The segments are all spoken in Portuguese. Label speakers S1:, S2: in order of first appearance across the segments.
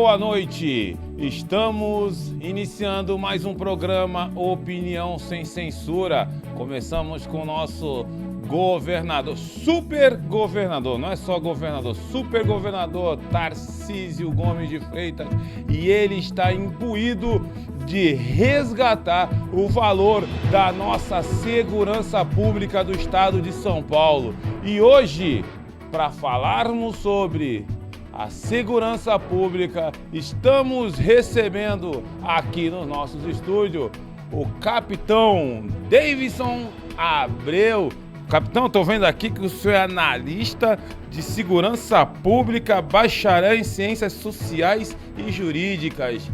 S1: boa noite. Estamos iniciando mais um programa Opinião Sem Censura. Começamos com o nosso governador, super governador, não é só governador, super governador Tarcísio Gomes de Freitas, e ele está imbuído de resgatar o valor da nossa segurança pública do estado de São Paulo. E hoje, para falarmos sobre a segurança pública, estamos recebendo aqui nos nossos estúdios o capitão Davidson Abreu. Capitão, estou vendo aqui que o senhor é analista de segurança pública, bacharel em ciências sociais e jurídicas.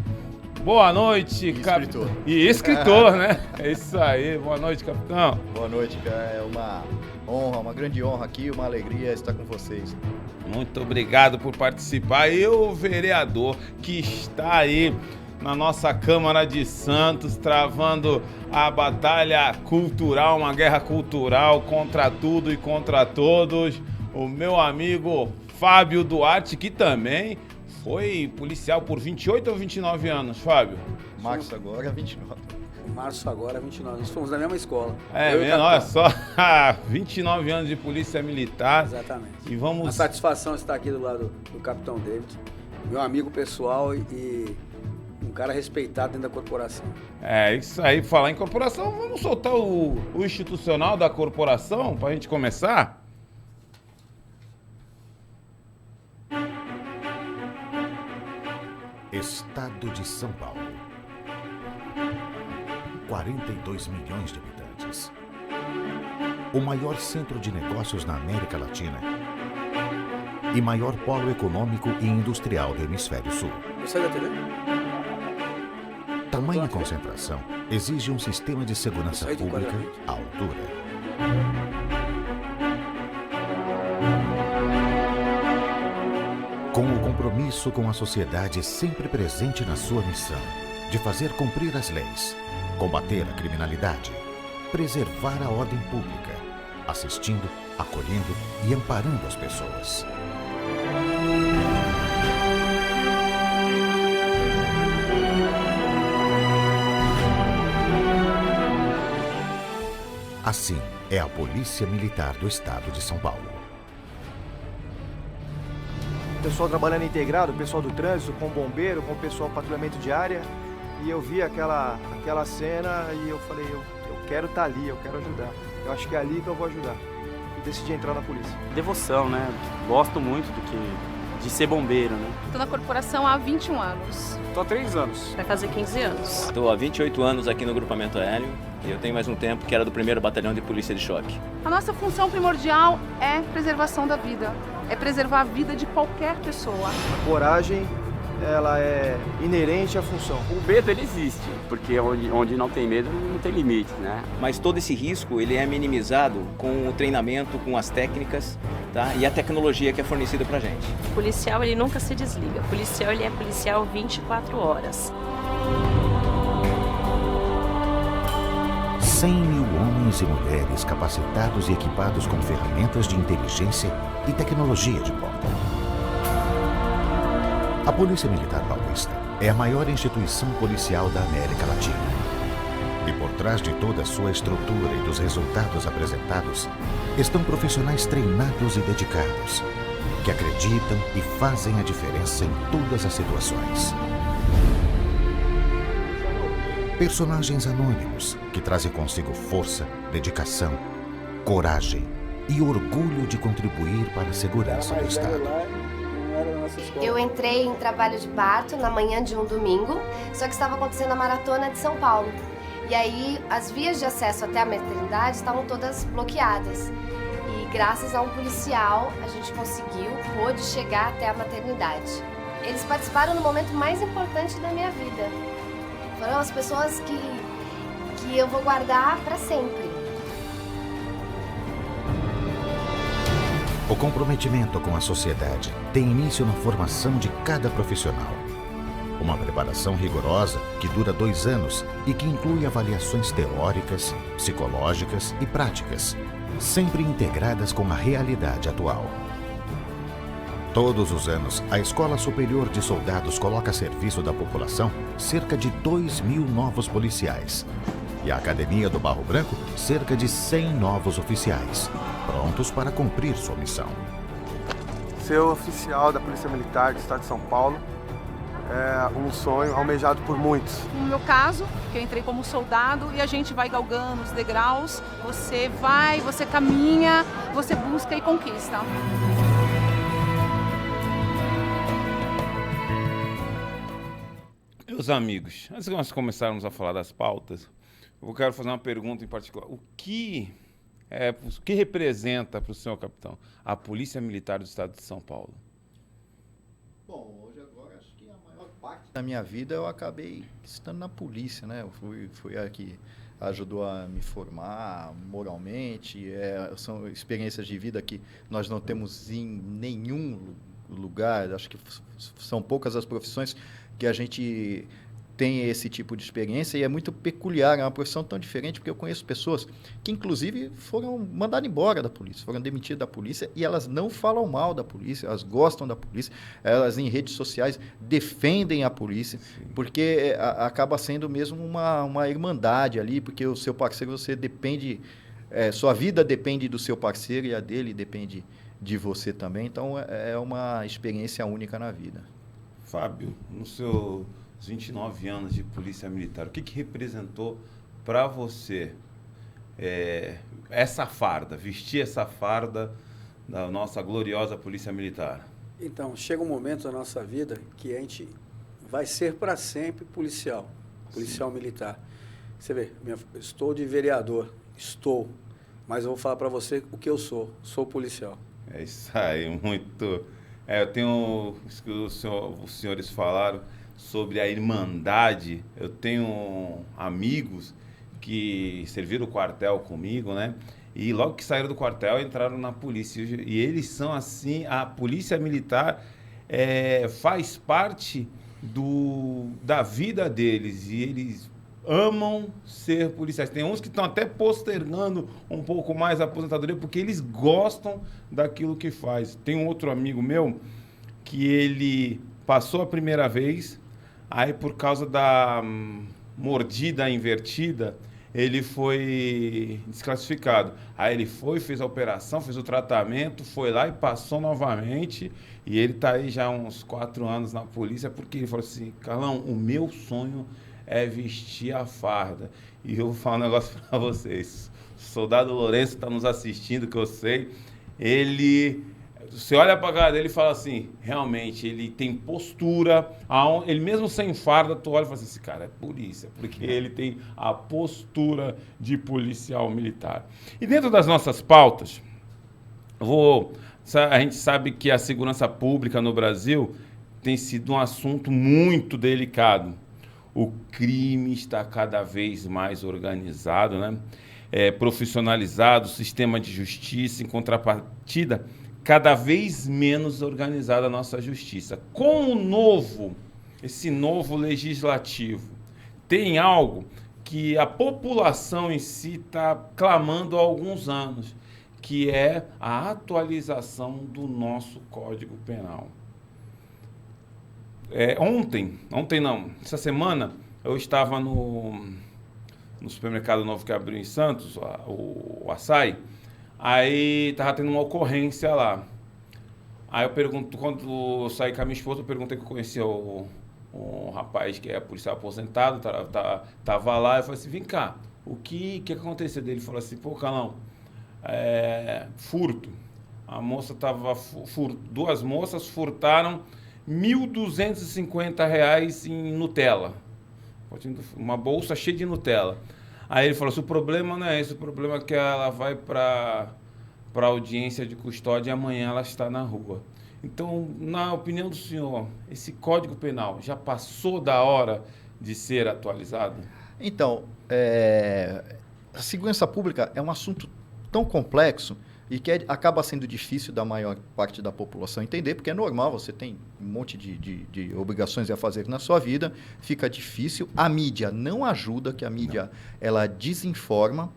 S1: Boa noite, capitão. E escritor, né? É isso aí. Boa noite, capitão.
S2: Boa noite, cara. É uma honra, uma grande honra aqui, uma alegria estar com vocês.
S1: Muito obrigado por participar. E o vereador que está aí na nossa Câmara de Santos, travando a batalha cultural, uma guerra cultural contra tudo e contra todos, o meu amigo Fábio Duarte, que também foi policial por 28 ou 29 anos, Fábio?
S2: Março agora, 29.
S3: Março agora, 29. Nós fomos da mesma escola.
S1: É mesmo, olha só, 29 anos de polícia militar.
S3: Exatamente.
S1: E vamos...
S3: A satisfação estar aqui do lado do capitão David, meu amigo pessoal e um cara respeitado dentro da corporação.
S1: É isso aí, falar em corporação, vamos soltar o institucional da corporação para a gente começar?
S4: Estado de São Paulo. 42 milhões de habitantes. O maior centro de negócios na América Latina e maior polo econômico e industrial do Hemisfério Sul.
S3: Você da TV?
S4: Tamanha concentração exige um sistema de segurança pública à altura. Com o compromisso com a sociedade sempre presente na sua missão de fazer cumprir as leis, combater a criminalidade, preservar a ordem pública, assistindo, acolhendo e amparando as pessoas. Assim é a Polícia Militar do Estado de São Paulo.
S5: O pessoal trabalhando integrado, o pessoal do trânsito, com o bombeiro, com o pessoal do patrulhamento de área. E eu vi aquela cena e eu falei, eu quero estar ali, eu quero ajudar. Eu acho que é ali que eu vou ajudar. E decidi entrar na polícia.
S6: Devoção, né? Gosto muito de ser bombeiro, né?
S7: Estou na corporação há 21 anos.
S6: Estou há 3 anos.
S7: Vai fazer 15 anos.
S8: Estou há 28 anos aqui no grupamento Hélio e eu tenho mais um tempo que era do 1º Batalhão de Polícia de Choque.
S7: A nossa função primordial é preservação da vida. É preservar a vida de qualquer pessoa.
S5: A coragem, ela é inerente à função.
S6: O medo, ele existe, porque onde não tem medo, não tem limite, né?
S8: Mas todo esse risco, ele é minimizado com o treinamento, com as técnicas, tá? E a tecnologia que é fornecida pra gente.
S9: O policial, ele nunca se desliga. O policial, ele é policial 24 horas.
S4: 100 mil homens e mulheres capacitados e equipados com ferramentas de inteligência e tecnologia de ponta. A Polícia Militar Paulista é a maior instituição policial da América Latina. E por trás de toda a sua estrutura e dos resultados apresentados, estão profissionais treinados e dedicados, que acreditam e fazem a diferença em todas as situações. Personagens anônimos que trazem consigo força, dedicação, coragem e orgulho de contribuir para a segurança do Estado.
S10: Eu entrei em trabalho de parto na manhã de um domingo, só que estava acontecendo a maratona de São Paulo. E aí as vias de acesso até a maternidade estavam todas bloqueadas. E graças a um policial a gente pôde chegar até a maternidade. Eles participaram no momento mais importante da minha vida. Foram as pessoas que eu vou guardar para sempre.
S4: O comprometimento com a sociedade tem início na formação de cada profissional. Uma preparação rigorosa que dura 2 anos e que inclui avaliações teóricas, psicológicas e práticas, sempre integradas com a realidade atual. Todos os anos, a Escola Superior de Soldados coloca a serviço da população cerca de 2.000 novos policiais. E a Academia do Barro Branco, cerca de 100 novos oficiais, prontos para cumprir sua missão.
S5: Ser oficial da Polícia Militar do Estado de São Paulo é um sonho almejado por muitos.
S7: No meu caso, que eu entrei como soldado e a gente vai galgando os degraus, você vai, você caminha, você busca e conquista.
S1: Meus amigos, antes de nós começarmos a falar das pautas, eu quero fazer uma pergunta em particular. O que representa para o senhor capitão a Polícia Militar do Estado de São Paulo?
S2: Bom, hoje agora acho que a maior parte da minha vida eu acabei estando na polícia, né? Eu fui a que ajudou a me formar moralmente. São experiências de vida que nós não temos em nenhum lugar. Acho que são poucas as profissões que a gente tem esse tipo de experiência, e é muito peculiar, é uma profissão tão diferente, porque eu conheço pessoas que, inclusive, foram mandadas embora da polícia, foram demitidas da polícia, e elas não falam mal da polícia, elas gostam da polícia, elas em redes sociais defendem a polícia, sim, porque acaba sendo mesmo uma irmandade ali, porque o seu parceiro, você depende, sua vida depende do seu parceiro, e a dele depende de você também, então é uma experiência única na vida.
S1: Fábio, no seu 29 anos de Polícia Militar, o que representou para você essa farda, vestir essa farda da nossa gloriosa Polícia Militar?
S3: Então, chega um momento da nossa vida que a gente vai ser para sempre policial militar. Você vê, estou de vereador, mas eu vou falar para você o que eu sou policial.
S1: É isso aí, muito... eu tenho isso que os senhores falaram sobre a irmandade. Eu tenho amigos que serviram o quartel comigo, né? E logo que saíram do quartel, entraram na polícia. E eles são assim, a Polícia Militar faz parte da vida deles. E eles amam ser policiais. Tem uns que estão até postergando um pouco mais a aposentadoria, porque eles gostam daquilo que faz. Tem um outro amigo meu que ele passou a primeira vez, aí por causa da mordida invertida, ele foi desclassificado. Aí ele fez a operação, fez o tratamento, foi lá e passou novamente. E ele está aí já há uns 4 anos na polícia, porque ele falou assim: Carlão, o meu sonho é vestir a farda. E eu vou falar um negócio para vocês. O soldado Lourenço está nos assistindo, que eu sei. Você olha para a cara dele e fala assim, realmente, ele tem postura, ele mesmo sem farda, tu olha e fala assim, esse cara é polícia, porque ele tem a postura de militar. E dentro das nossas pautas, a gente sabe que a segurança pública no Brasil tem sido um assunto muito delicado. O crime está cada vez mais organizado, né? Profissionalizado, o sistema de justiça, em contrapartida, cada vez menos organizada a nossa justiça. Com esse novo legislativo, tem algo que a população em si está clamando há alguns anos, que é a atualização do nosso Código Penal. Essa semana eu estava no supermercado novo que abriu em Santos, o Açaí. Aí estava tendo uma ocorrência lá. Aí eu pergunto, quando eu saí com a minha esposa, eu perguntei que eu conhecia um rapaz que é policial aposentado, tava lá, eu falei assim, vem cá, o que aconteceu dele? Ele falou assim, pô, Carlão, furto. A moça duas moças furtaram R$1.250 em Nutella. Uma bolsa cheia de Nutella. Aí ele falou assim, o problema não é esse, o problema é que ela vai para audiência de custódia e amanhã ela está na rua. Então, na opinião do senhor, esse Código Penal já passou da hora de ser atualizado?
S2: Então, a segurança pública é um assunto tão complexo e que acaba sendo difícil da maior parte da população entender, porque é normal, você tem um monte de obrigações a fazer na sua vida, fica difícil, a mídia não ajuda, que a mídia ela desinforma,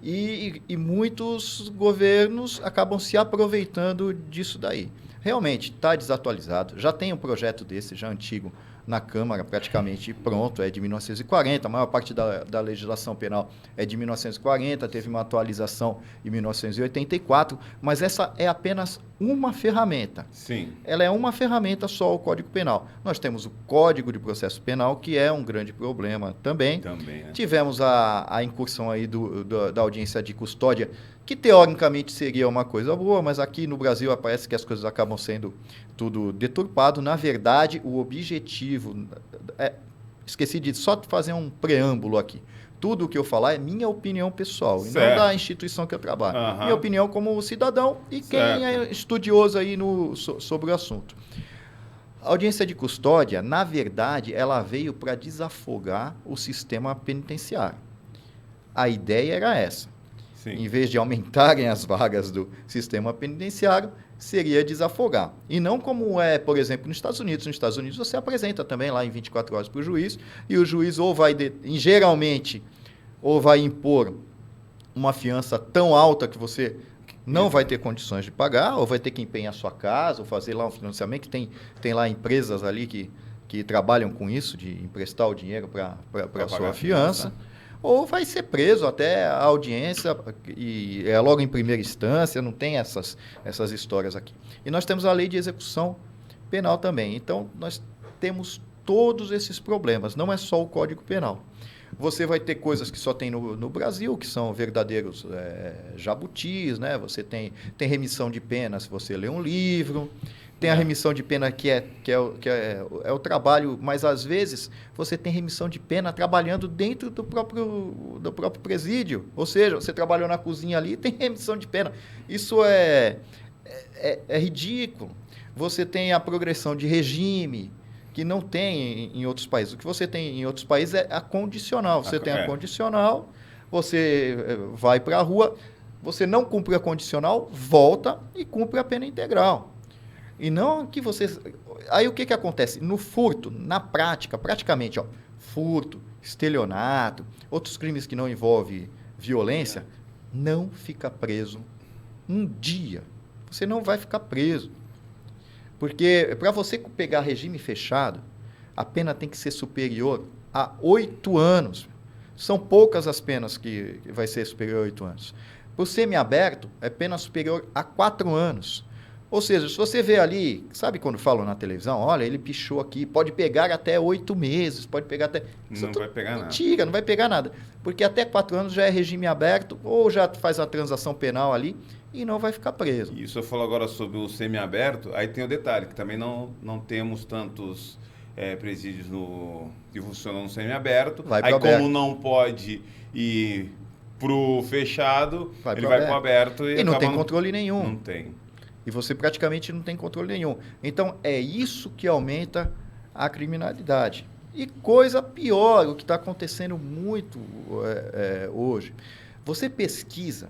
S2: e muitos governos acabam se aproveitando disso daí. realmente está desatualizado. Já tem um projeto desse, já antigo, na Câmara, praticamente pronto, é de 1940, a maior parte da legislação penal é de 1940, teve uma atualização em 1984, mas essa é apenas uma ferramenta.
S1: Sim.
S2: Ela é uma ferramenta só, o Código Penal. Nós temos o Código de Processo Penal, que é um grande problema também.
S1: Né?
S2: Tivemos a incursão aí da audiência de custódia, que teoricamente seria uma coisa boa, mas aqui no Brasil parece que as coisas acabam sendo tudo deturpado. Na verdade, o objetivo... esqueci de só fazer um preâmbulo aqui. Tudo o que eu falar é minha opinião pessoal, e não da instituição que eu trabalho. Minha opinião como cidadão e quem é estudioso aí sobre o assunto. A audiência de custódia, na verdade, ela veio para desafogar o sistema penitenciário. A ideia era essa.
S1: Sim.
S2: Em vez de aumentarem as vagas do sistema penitenciário, seria desafogar. E não como é, por exemplo, nos Estados Unidos. Nos Estados Unidos você apresenta também lá em 24 horas para o juiz, e o juiz geralmente, ou vai impor uma fiança tão alta que você não vai ter condições de pagar, ou vai ter que empenhar sua casa, ou fazer lá um financiamento, que tem lá empresas ali que trabalham com isso, de emprestar o dinheiro para a sua fiança. Ou vai ser preso até a audiência, e é logo em primeira instância, não tem essas histórias aqui. E nós temos a lei de execução penal também. Então, nós temos todos esses problemas, não é só o Código Penal. Você vai ter coisas que só tem no Brasil, que são verdadeiros jabutis, né? Você tem remissão de pena se você lê um livro, tem a remissão de pena que é o trabalho, mas às vezes você tem remissão de pena trabalhando dentro do próprio presídio. Ou seja, você trabalhou na cozinha ali e tem remissão de pena. Isso é ridículo. Você tem a progressão de regime, que não tem em outros países. O que você tem em outros países é a condicional. Você tem a condicional, você vai para a rua, você não cumpre a condicional, volta e cumpre a pena integral. E não que você... Aí o que acontece? No furto, na prática, praticamente, furto, estelionato, outros crimes que não envolvem violência, não fica preso um dia. Você não vai ficar preso. Porque para você pegar regime fechado, a pena tem que ser superior a 8 anos. São poucas as penas que vai ser superior a 8 anos. Para o semiaberto, é pena superior a 4 anos. Ou seja, se você vê ali, sabe quando falam na televisão, olha, ele pichou aqui, pode pegar até 8 meses, pode pegar até...
S1: Não vai pegar nada.
S2: Mentira, não vai pegar nada. Porque até 4 anos já é regime aberto, ou já faz a transação penal ali e não vai ficar preso.
S1: E isso eu falo agora sobre o semiaberto, aí tem o detalhe, que também não temos tantos presídios que funcionam no semiaberto. Aí como não pode ir pro fechado, ele vai pro aberto
S2: e não tem controle nenhum.
S1: Não tem.
S2: E você praticamente não tem controle nenhum. Então, é isso que aumenta a criminalidade. E coisa pior, o que está acontecendo muito hoje. Você pesquisa,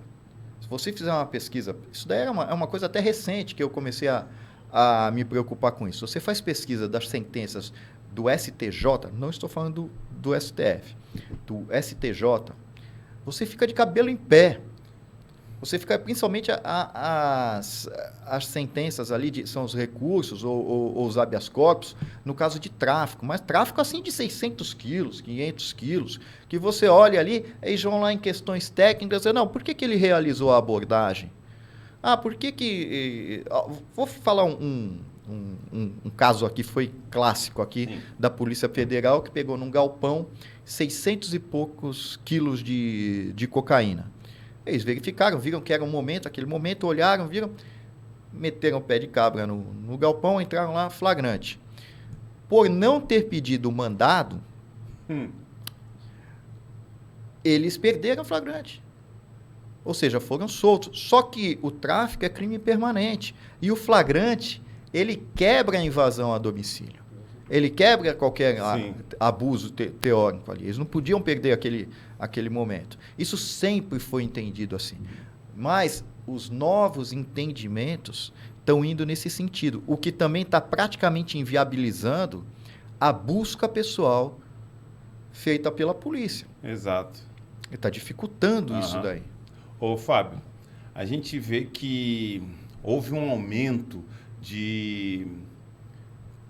S2: se você fizer uma pesquisa, isso daí é uma coisa até recente que eu comecei a me preocupar com isso. Você faz pesquisa das sentenças do STJ, não estou falando do STF, do STJ, você fica de cabelo em pé. Você fica, principalmente as sentenças ali, são os recursos ou os habeas corpus, no caso de tráfico, mas tráfico assim de 600 quilos, 500 quilos, que você olha ali, aí vão lá em questões técnicas, não, por que ele realizou a abordagem? Por que... Vou falar um caso aqui, foi clássico aqui, da Polícia Federal, que pegou num galpão 600 e poucos quilos de cocaína. Eles verificaram, viram que era aquele momento, olharam, viram, meteram o pé de cabra no galpão, entraram lá flagrante. Por não ter pedido o mandado, eles perderam o flagrante. Ou seja, foram soltos. Só que o tráfico é crime permanente. E o flagrante, ele quebra a invasão a domicílio. Ele quebra qualquer abuso teórico ali. Eles não podiam perder aquele momento. Isso sempre foi entendido assim. Mas os novos entendimentos estão indo nesse sentido, o que também está praticamente inviabilizando a busca pessoal feita pela polícia.
S1: Exato.
S2: Está dificultando isso daí.
S1: Ô, Fábio, a gente vê que houve um aumento de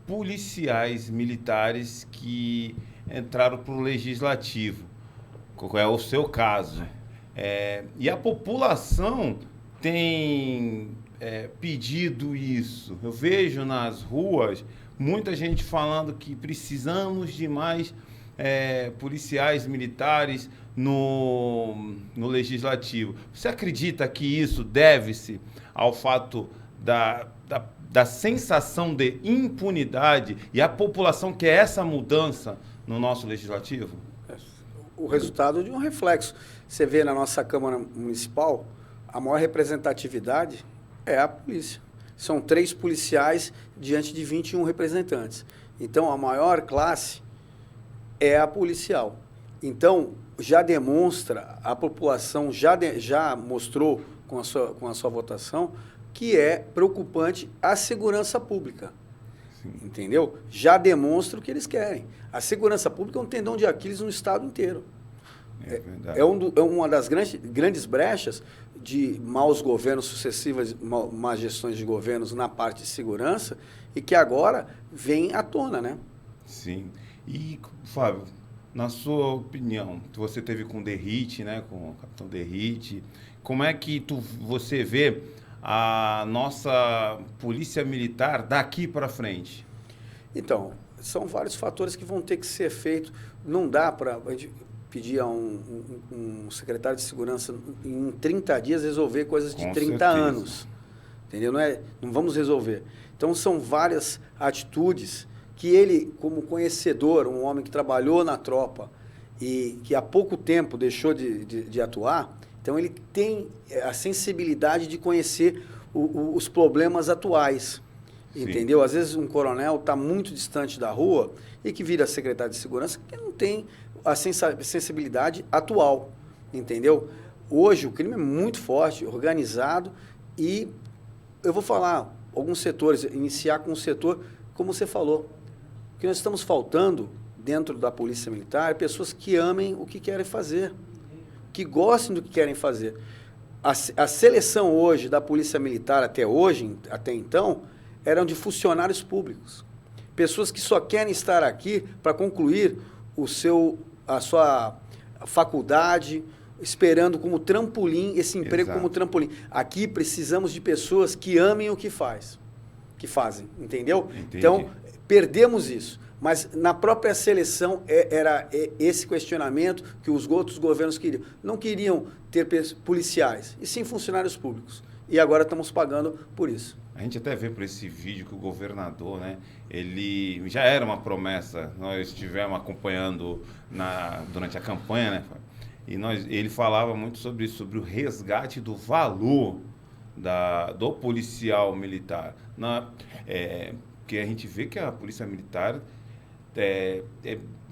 S1: policiais militares que entraram para o legislativo. Qual é o seu caso? E a população tem pedido isso. Eu vejo nas ruas muita gente falando que precisamos de mais policiais militares no legislativo. Você acredita que isso deve-se ao fato da sensação de impunidade e a população quer essa mudança no nosso legislativo?
S3: O resultado de um reflexo. Você vê na nossa Câmara Municipal, a maior representatividade é a polícia. São 3 policiais diante de 21 representantes. Então, a maior classe é a policial. Então, já demonstra, a população já mostrou com a sua votação que é preocupante a segurança pública. Sim. Entendeu? Já demonstra o que eles querem. A segurança pública é um tendão de Aquiles no estado inteiro. É uma das grandes brechas de maus governos sucessivas, más gestões de governos na parte de segurança e que agora vem à tona, né?
S1: Sim. E, Fábio, na sua opinião, você teve com o Derrite, né, com o capitão Derrite, como é que você vê a nossa polícia militar daqui para frente?
S3: Então, são vários fatores que vão ter que ser feitos. Não dá para a gente pedir a um secretário de segurança em 30 dias resolver coisas de 30 anos. Entendeu? Não vamos resolver. Então, são várias atitudes que ele, como conhecedor, um homem que trabalhou na tropa e que há pouco tempo deixou de atuar, então ele tem a sensibilidade de conhecer os problemas atuais. Sim. Entendeu? Às vezes um coronel está muito distante da rua e que vira secretário de segurança que não tem a sensibilidade atual, entendeu? Hoje o crime é muito forte, organizado e eu vou falar alguns setores, iniciar com o setor, como você falou, que nós estamos faltando dentro da Polícia Militar pessoas que amem o que querem fazer, que gostem do que querem fazer. A seleção hoje da Polícia Militar até então, eram de funcionários públicos. Pessoas que só querem estar aqui para concluir a sua faculdade, esperando como trampolim, esse emprego. Exato. Como trampolim. Aqui precisamos de pessoas que amem o que fazem, entendeu?
S1: Entendi.
S3: Então, perdemos isso. Mas na própria seleção era esse questionamento que os outros governos queriam. Não queriam ter policiais, e sim funcionários públicos. E agora estamos pagando por isso.
S1: A gente até vê por esse vídeo que o governador, né, ele já era uma promessa, nós estivemos acompanhando durante a campanha, né, e ele falava muito sobre isso, sobre o resgate do valor do policial militar. Porque a gente vê que a polícia militar é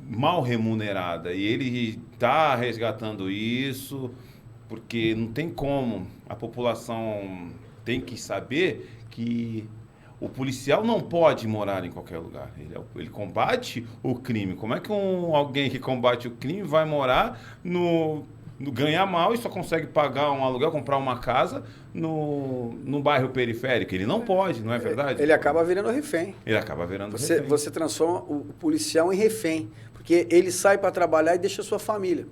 S1: mal remunerada e ele está resgatando isso, porque não tem como, a população tem que saber que o policial não pode morar em qualquer lugar. Ele combate o crime. Como é que alguém que combate o crime vai morar ganhar mal e só consegue pagar um aluguel, comprar uma casa no bairro periférico? Ele não pode, não é verdade?
S3: Ele acaba virando refém.
S1: refém.
S3: Você transforma o policial em refém, porque ele sai para trabalhar e deixa a sua família.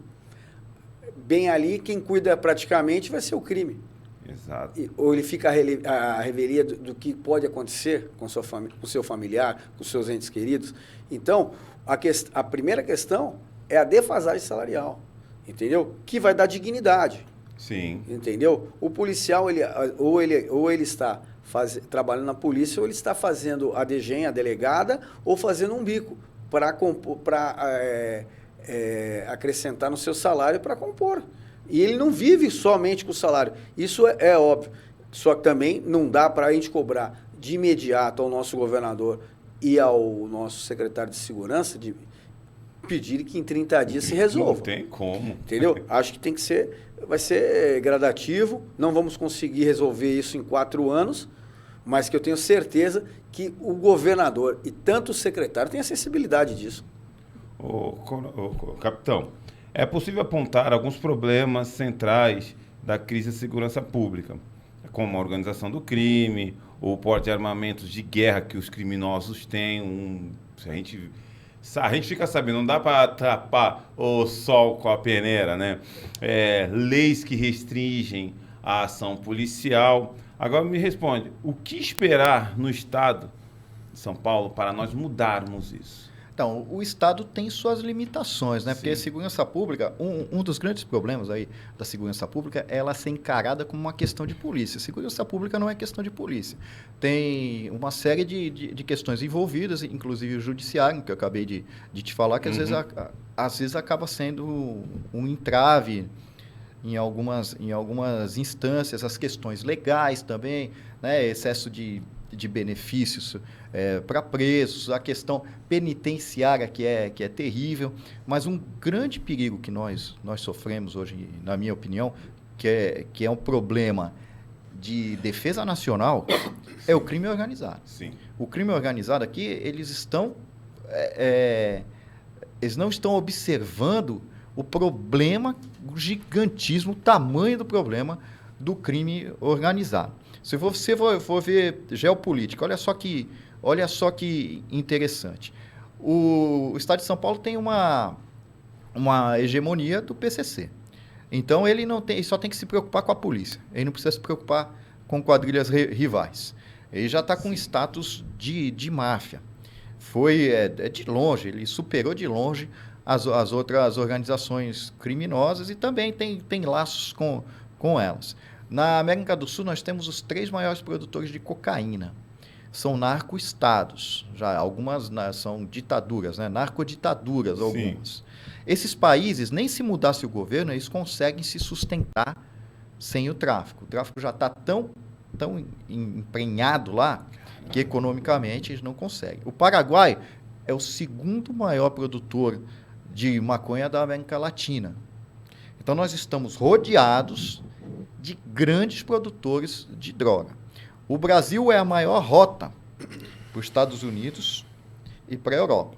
S3: Bem ali, quem cuida praticamente vai ser o crime.
S1: Exato.
S3: Ou ele fica à revelia do que pode acontecer com o seu familiar, com seus entes queridos. Então, a primeira questão é a defasagem salarial, entendeu? Que vai dar dignidade.
S1: Sim.
S3: Entendeu? O policial, ou ele está trabalhando na polícia, ou ele está fazendo a DGEM, a delegada, ou fazendo um bico para acrescentar no seu salário para compor. E ele não vive somente com o salário. Isso é óbvio. Só que também não dá para a gente cobrar de imediato ao nosso governador e ao nosso secretário de segurança de pedir que em 30 dias se resolva.
S1: Não tem como.
S3: Entendeu? Acho que vai ser gradativo. Não vamos conseguir resolver isso em 4 anos, mas que eu tenho certeza que o governador e tanto o secretário têm a sensibilidade disso.
S1: Capitão, é possível apontar alguns problemas centrais da crise de segurança pública. como a organização do crime, o porte de armamentos de guerra que os criminosos têm. A gente fica sabendo, não dá para tapar o sol com a peneira, né? Leis que restringem a ação policial. Agora me responde, o que esperar no Estado de São Paulo para nós mudarmos isso?
S2: Então, o Estado tem suas limitações, né?
S1: Sim.
S2: Porque a segurança pública, um dos grandes problemas aí da segurança pública é ela ser encarada como uma questão de polícia. Segurança pública não é questão de polícia. Tem uma série de questões envolvidas, inclusive o judiciário, que eu acabei de te falar, que às vezes acaba sendo um entrave em algumas instâncias, as questões legais também, né? Excesso de benefícios para presos, a questão penitenciária que é terrível, mas um grande perigo que nós sofremos hoje, na minha opinião, que é um problema de defesa nacional, é o crime organizado.
S1: Sim.
S2: O crime organizado aqui, eles não estão observando o problema, o gigantismo, o tamanho do problema do crime organizado. Se você for ver geopolítica, olha só que interessante. O Estado de São Paulo tem uma hegemonia do PCC. Então, ele só tem que se preocupar com a polícia. Ele não precisa se preocupar com quadrilhas rivais. Ele já está com status de máfia. Foi de longe, ele superou de longe as outras organizações criminosas e também tem laços com elas. Na América do Sul, nós temos os 3 maiores produtores de cocaína. São narco-estados. Já algumas são ditaduras, né? Narcoditaduras, algumas. Esses países, nem se mudasse o governo, eles conseguem se sustentar sem o tráfico. O tráfico já está tão emprenhado lá que economicamente eles não conseguem. O Paraguai é o 2º maior produtor de maconha da América Latina. Então, nós estamos rodeados de grandes produtores de droga. O Brasil é a maior rota para os Estados Unidos e para a Europa.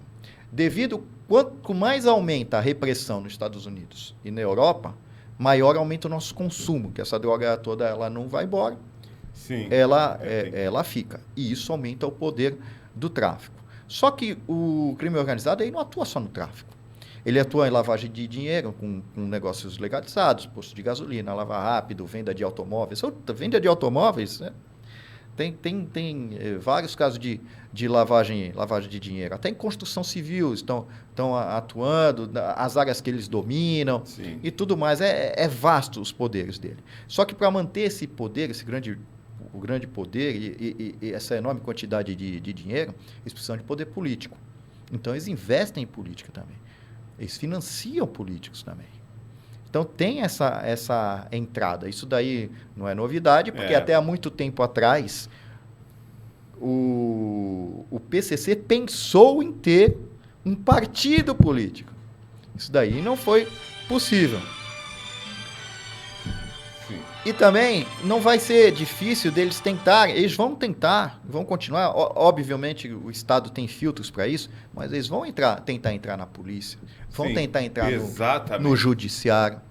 S2: Quanto mais aumenta a repressão nos Estados Unidos e na Europa, maior aumenta o nosso consumo, que essa droga toda ela não vai embora,
S1: Sim.
S2: ela fica. E isso aumenta o poder do tráfico. Só que o crime organizado aí não atua só no tráfico. Ele atua em lavagem de dinheiro, com negócios legalizados, posto de gasolina, lava rápido, venda de automóveis. Venda de automóveis, né? Tem vários casos de lavagem de dinheiro. Até em construção civil estão atuando, as áreas que eles dominam. Sim. E tudo mais. É vasto os poderes dele. Só que para manter esse poder, o grande poder e essa enorme quantidade de dinheiro, eles precisam de poder político. Então, eles investem em política também. Eles financiam políticos também. Então, tem essa entrada. Isso daí não é novidade, porque até há muito tempo atrás, o PCC pensou em ter um partido político. Isso daí não foi possível. Sim. E também não vai ser difícil deles tentarem. Eles vão tentar, vão continuar. Obviamente, o Estado tem filtros para isso, mas eles vão tentar entrar na polícia, vão tentar entrar no judiciário.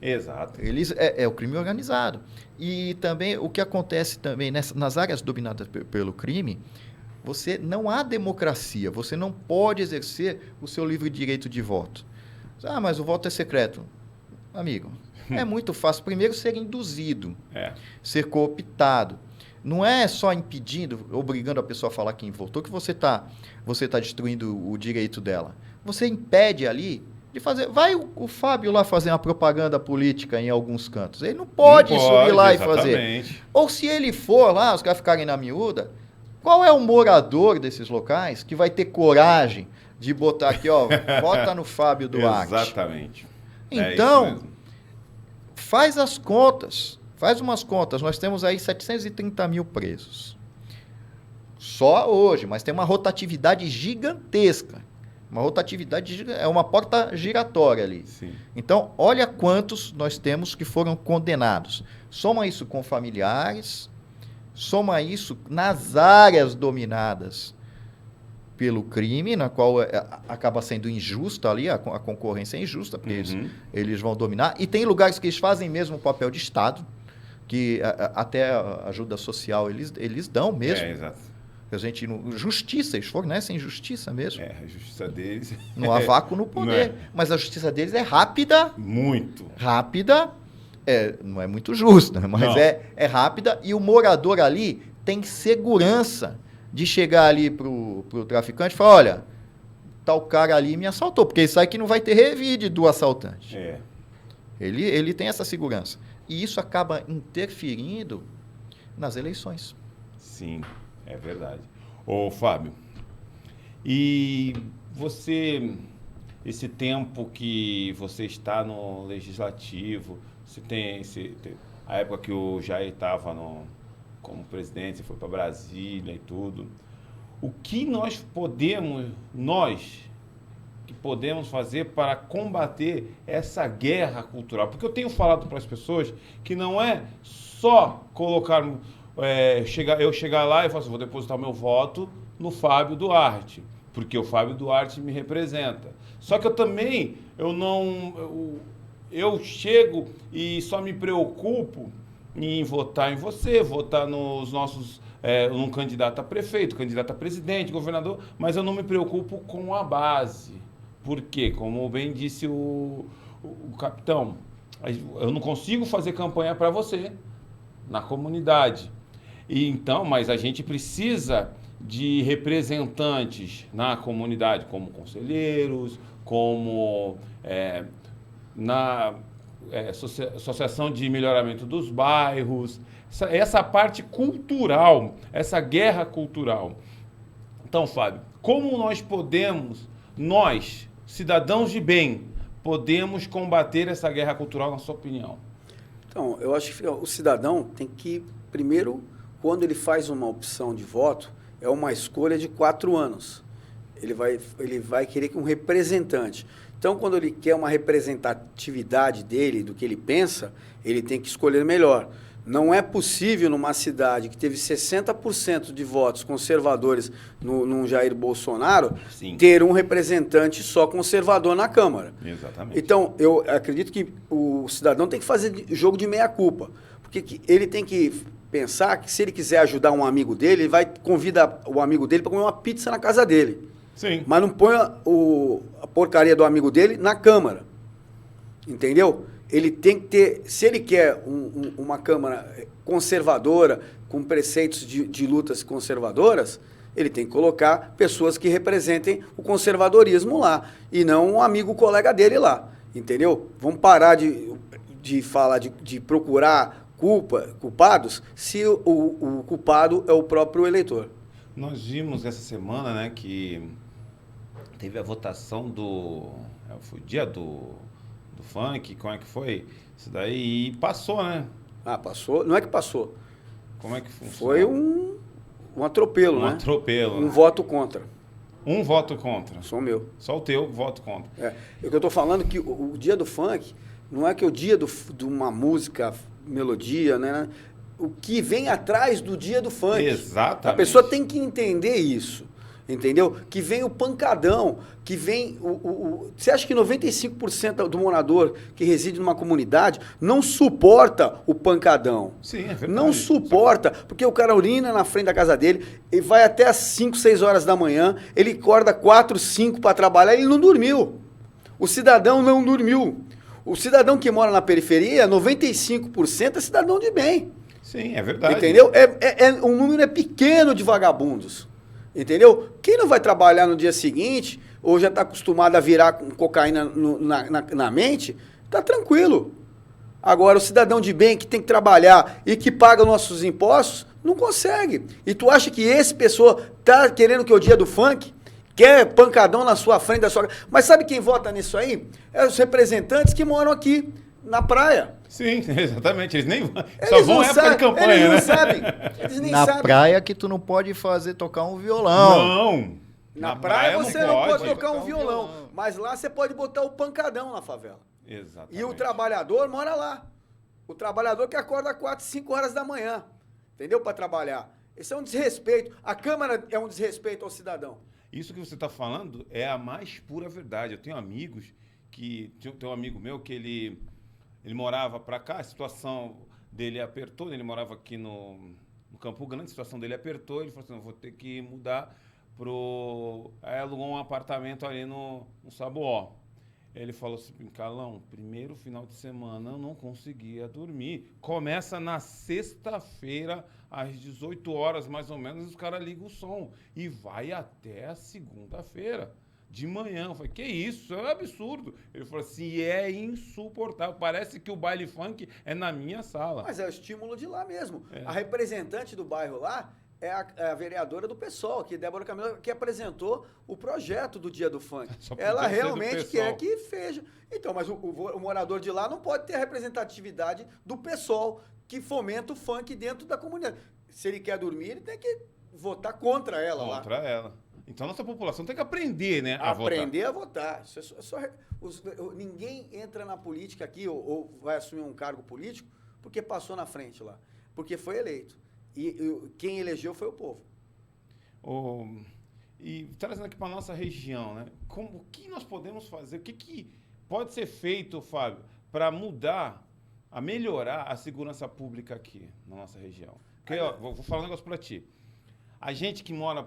S1: Exato.
S2: Eles é o crime organizado. E também o que acontece também nas áreas dominadas pelo crime, não há democracia, você não pode exercer o seu livre direito de voto. Mas o voto é secreto. Amigo, é muito fácil. Primeiro, ser induzido, ser cooptado. Não é só impedindo, obrigando a pessoa a falar quem votou, que você tá destruindo o direito dela. Você impede ali de fazer. Vai o Fábio lá fazer uma propaganda política em alguns cantos. Ele não pode subir lá e fazer. Ou se ele for lá, os caras ficarem na miúda, qual é o morador desses locais que vai ter coragem de botar aqui, vota no Fábio Duarte?
S1: Exatamente.
S2: Então, faz as contas. Faz umas contas. Nós temos aí 730 mil presos. Só hoje, mas tem uma rotatividade gigantesca. É uma porta giratória ali. Sim. Então, olha quantos nós temos que foram condenados. Soma isso com familiares, soma isso nas áreas dominadas pelo crime, na qual acaba sendo injusta ali, a concorrência é injusta, porque eles vão dominar. E tem lugares que eles fazem mesmo o papel de Estado, que até a ajuda social eles dão mesmo.
S1: Exato.
S2: A gente, justiça, eles fornecem justiça mesmo.
S1: A justiça deles...
S2: Não há vácuo no poder. Mas a justiça deles é rápida.
S1: Muito.
S2: Rápida. Não é muito justa, mas é rápida. E o morador ali tem segurança de chegar ali pro traficante e falar, olha, tal cara ali me assaltou, porque ele sabe que não vai ter revide do assaltante. Ele tem essa segurança. E isso acaba interferindo nas eleições.
S1: Sim, é verdade. Ô, Fábio, e você, esse tempo que você está no Legislativo, você tem a época que o Jair estava como presidente, você foi para Brasília e tudo, o que nós que podemos fazer para combater essa guerra cultural? Porque eu tenho falado para as pessoas que não é só colocar, eu chegar lá e falar assim, vou depositar meu voto no Fábio Duarte, porque o Fábio Duarte me representa. Só que eu chego e só me preocupo em votar em você, votar nos nossos, num candidato a prefeito, candidato a presidente, governador, mas eu não me preocupo com a base. Por quê? Como bem disse o capitão, eu não consigo fazer campanha para você na comunidade. Mas a gente precisa de representantes na comunidade, como conselheiros, como na Associação de Melhoramento dos Bairros, essa parte cultural, essa guerra cultural. Então, Fábio, como nós, cidadãos de bem, podemos combater essa guerra cultural, na sua opinião?
S3: Então, eu acho que o cidadão tem que, primeiro, quando ele faz uma opção de voto, é uma escolha de 4 anos. Ele vai querer que um representante. Então, quando ele quer uma representatividade dele, do que ele pensa, ele tem que escolher melhor. Não é possível, numa cidade que teve 60% de votos conservadores num Jair Bolsonaro, ter um representante só conservador na Câmara.
S1: Exatamente.
S3: Então, eu acredito que o cidadão tem que fazer jogo de meia-culpa. Porque ele tem que pensar que, se ele quiser ajudar um amigo dele, ele vai convidar o amigo dele para comer uma pizza na casa dele.
S1: Sim.
S3: Mas não põe a porcaria do amigo dele na Câmara. Entendeu? Ele tem que ter, se ele quer uma Câmara conservadora, com preceitos de lutas conservadoras, ele tem que colocar pessoas que representem o conservadorismo lá, e não um amigo colega dele lá, entendeu? Vamos parar de falar, de procurar culpados, se o culpado é o próprio eleitor.
S1: Nós vimos essa semana, né, que teve a votação foi o dia do funk, como é que foi? Isso daí passou, né?
S3: Passou. Não é que passou.
S1: Como é que funciona?
S3: Foi um atropelo, né?
S1: Um atropelo.
S3: Um voto contra.
S1: Um voto contra?
S3: Só o meu.
S1: Só o teu voto contra.
S3: O que eu tô falando que o dia do funk não é que o dia de uma música, melodia, né? O que vem atrás do dia do funk.
S1: Exatamente.
S3: A pessoa tem que entender isso. Entendeu? Que vem o pancadão, que vem Você acha que 95% do morador que reside numa comunidade não suporta o pancadão?
S1: Sim, é verdade.
S3: Não suporta, porque o cara urina na frente da casa dele, ele vai até às 5, 6 horas da manhã, ele acorda 4, 5 para trabalhar, ele não dormiu. O cidadão não dormiu. O cidadão que mora na periferia, 95% é cidadão de bem.
S1: Sim, é verdade.
S3: Entendeu? Um número pequeno de vagabundos. Entendeu? Quem não vai trabalhar no dia seguinte, ou já está acostumado a virar com cocaína na mente, está tranquilo. Agora, o cidadão de bem que tem que trabalhar e que paga nossos impostos, não consegue. E tu acha que esse pessoa está querendo que o dia do funk, quer pancadão na sua frente, Mas sabe quem vota nisso aí? É os representantes que moram aqui na praia.
S1: Sim, exatamente. Eles nem só vão época de campanha,
S3: eles
S1: né?
S3: Não sabem. Eles nem sabem.
S2: Na praia que tu não pode tocar um violão.
S1: Não.
S3: Na praia você não pode tocar um violão. Mas lá você pode botar o pancadão na favela.
S1: Exatamente.
S3: E o trabalhador mora lá. O trabalhador que acorda 4, 5 horas da manhã. Entendeu? Para trabalhar. Esse é um desrespeito. A Câmara é um desrespeito ao cidadão.
S1: Isso que você está falando é a mais pura verdade. Eu tenho amigos tem um amigo meu que ele morava para cá, a situação dele apertou, ele morava aqui no Campo Grande, a situação dele apertou, ele falou assim, eu vou ter que mudar Aí alugou um apartamento ali no Sabuó. Ele falou assim, Carlão, primeiro final de semana eu não conseguia dormir. Começa na sexta-feira, às 18 horas mais ou menos, os caras ligam o som. E vai até a segunda-feira, de manhã. Eu falei, que isso? É um absurdo. Ele falou assim, é insuportável. Parece que o baile funk é na minha sala.
S3: Mas é o estímulo de lá mesmo. A representante do bairro lá é a vereadora do PSOL, que Débora Camila, que apresentou o projeto do Dia do Funk. Ela realmente quer que feche. Então, mas o morador de lá não pode ter a representatividade do PSOL, que fomenta o funk dentro da comunidade. Se ele quer dormir, ele tem que votar contra ela lá.
S1: Contra ela. Então, nossa população tem que aprender, né, a
S3: aprender a votar. Isso é só ninguém entra na política aqui ou vai assumir um cargo político porque passou na frente lá. Porque foi eleito. E quem elegeu foi o povo.
S1: E trazendo aqui para a nossa região, né? O que nós podemos fazer? O que pode ser feito, Fábio, para melhorar a segurança pública aqui na nossa região? Porque, vou falar um negócio para ti. A gente que mora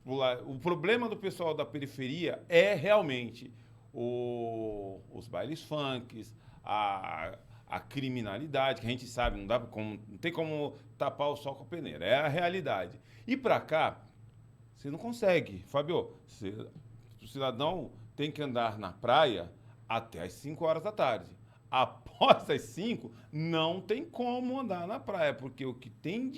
S1: lá, o problema do pessoal da periferia é realmente os bailes funks, a criminalidade, que a gente sabe, não tem como tapar o sol com a peneira, é a realidade. E para cá, você não consegue, Fábio. O cidadão tem que andar na praia até as 5 horas da tarde. Após as 5, não tem como andar na praia, porque o que tem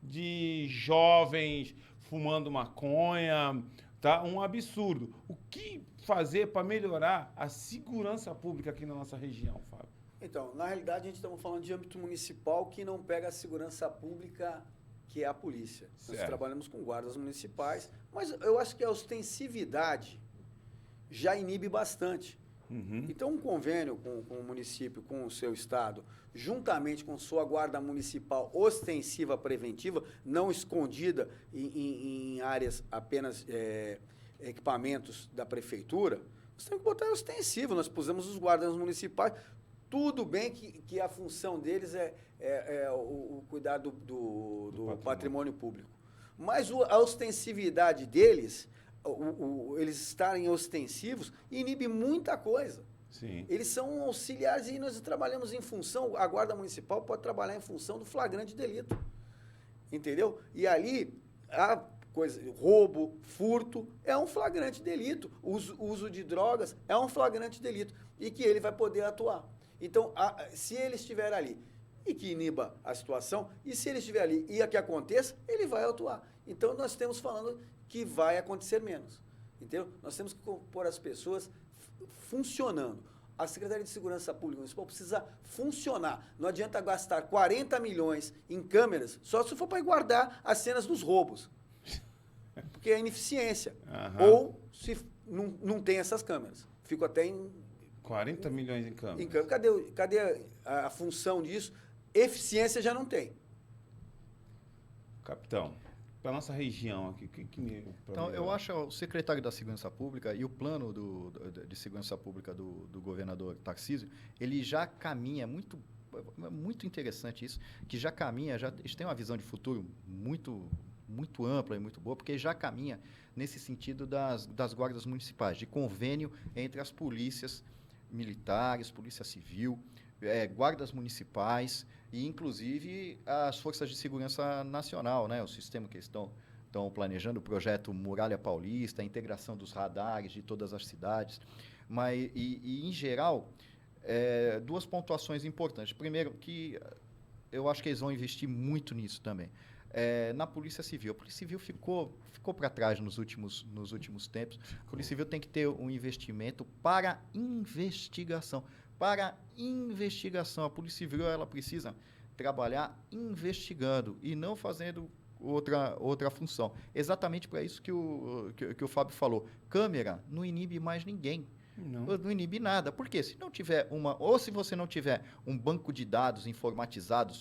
S1: de jovens fumando maconha, tá um absurdo. O que fazer para melhorar a segurança pública aqui na nossa região, Fábio?
S3: Então, na realidade, a gente estamos falando de âmbito municipal que não pega a segurança pública, que é a polícia. Certo. Nós trabalhamos com guardas municipais, mas eu acho que a ostensividade já inibe bastante. Uhum. Então, um convênio com o município, com o seu estado, juntamente com sua guarda municipal ostensiva preventiva, não escondida em áreas apenas equipamentos da prefeitura, nós temos que botar ostensivo. Nós pusemos os guardas municipais. Tudo bem que a função deles é o cuidar do patrimônio público. Mas a ostensividade deles, eles estarem ostensivos, inibe muita coisa.
S1: Sim.
S3: Eles são auxiliares e nós trabalhamos em função, a Guarda Municipal pode trabalhar em função do flagrante delito. Entendeu? E ali, roubo, furto, é um flagrante delito. Uso de drogas é um flagrante delito. E que ele vai poder atuar. Então, se ele estiver ali e que iniba a situação, e se ele estiver ali e a que aconteça, ele vai atuar. Então, nós estamos falando que vai acontecer menos. Entendeu? Nós temos que pôr as pessoas funcionando. A Secretaria de Segurança Pública Municipal precisa funcionar. Não adianta gastar 40 milhões em câmeras só se for para guardar as cenas dos roubos. Porque é ineficiência. Uhum. Ou se não tem essas câmeras. Fico até em
S1: 40 milhões em câmeras.
S3: Cadê a função disso? Eficiência já não tem.
S1: Capitão, para a nossa região aqui,
S2: então, eu acho o secretário da Segurança Pública e o plano de segurança pública do governador Tarcísio, ele já caminha muito interessante isso, que já caminha, eles têm uma visão de futuro muito ampla e muito boa, porque já caminha nesse sentido das guardas municipais, de convênio entre as polícias militares, polícia civil, guardas municipais e, inclusive, as forças de segurança nacional, né? O sistema que eles estão planejando, o projeto Muralha Paulista, a integração dos radares de todas as cidades. Mas, em geral, duas pontuações importantes. Primeiro, que eu acho que eles vão investir muito nisso também. Na Polícia Civil. A Polícia Civil ficou para trás nos últimos tempos. A Polícia Civil tem que ter um investimento para investigação. A Polícia Civil ela precisa trabalhar investigando e não fazendo outra função. Exatamente para isso que o Fábio falou. Câmera não inibe mais ninguém. Não inibe nada. Por quê? Se você não tiver um banco de dados informatizado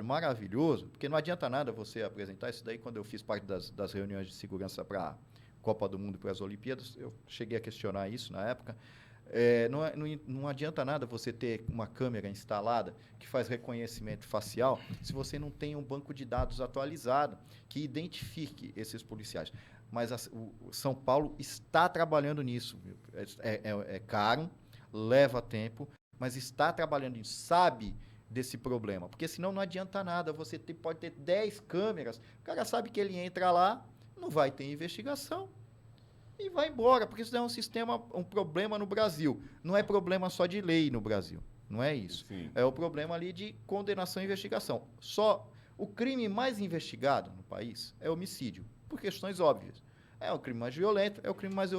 S2: maravilhoso, porque não adianta nada você apresentar isso daí. Quando eu fiz parte das reuniões de segurança para a Copa do Mundo e para as Olimpíadas, eu cheguei a questionar isso na época. Não adianta nada você ter uma câmera instalada que faz reconhecimento facial se você não tem um banco de dados atualizado que identifique esses policiais. Mas o São Paulo está trabalhando nisso. É caro, leva tempo, mas está trabalhando nisso, sabe desse problema. Porque senão não adianta nada. Você pode ter 10 câmeras, o cara sabe que ele entra lá, não vai ter investigação e vai embora, porque isso é um problema no Brasil. Não é problema só de lei no Brasil, não é isso.
S1: Sim.
S2: É o problema ali de condenação e investigação. Só o crime mais investigado no país é homicídio, por questões óbvias. É o crime mais violento, é o crime mais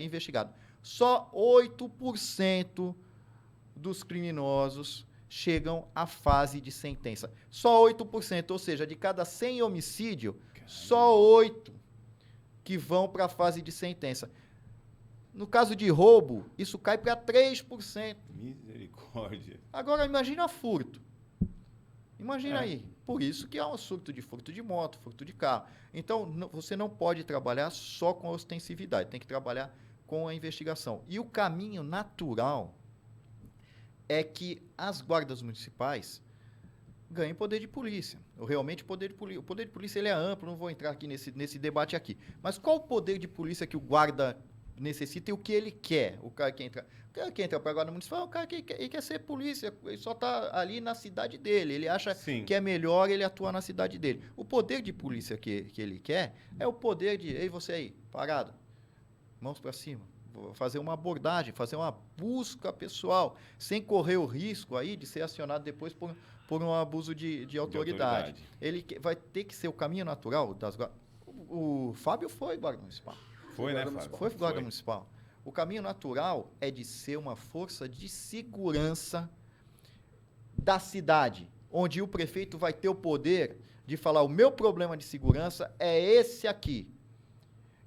S2: investigado. Só 8% dos criminosos chegam à fase de sentença. Só 8%, ou seja, de cada 100 homicídios, só 8 que vão para a fase de sentença. No caso de roubo, isso cai para 3%.
S1: Misericórdia.
S2: Agora, imagina furto. Imagina aí. Por isso que há um surto de furto de moto, furto de carro. Então, você não pode trabalhar só com a ostensividade, tem que trabalhar com a investigação. E o caminho natural é que as guardas municipais ganhem poder de polícia. Realmente, o poder de polícia ele é amplo, não vou entrar aqui nesse debate aqui. Mas qual o poder de polícia que o guarda necessita e o que ele quer? O cara que entra para a guarda municipal, o cara que quer ser polícia, ele só está ali na cidade dele, ele acha
S1: Sim.
S2: que é melhor ele atuar na cidade dele. O poder de polícia que ele quer é o poder de, ei, você aí, parado, mãos para cima, vou fazer uma abordagem, fazer uma busca pessoal, sem correr o risco aí de ser acionado depois por um abuso de autoridade. Ele vai ter que ser o caminho natural das guardas. O Fábio foi guarda municipal.
S1: Foi, né, Fábio?
S2: Foi guarda municipal. O caminho natural é de ser uma força de segurança da cidade, onde o prefeito vai ter o poder de falar: o meu problema de segurança é esse aqui,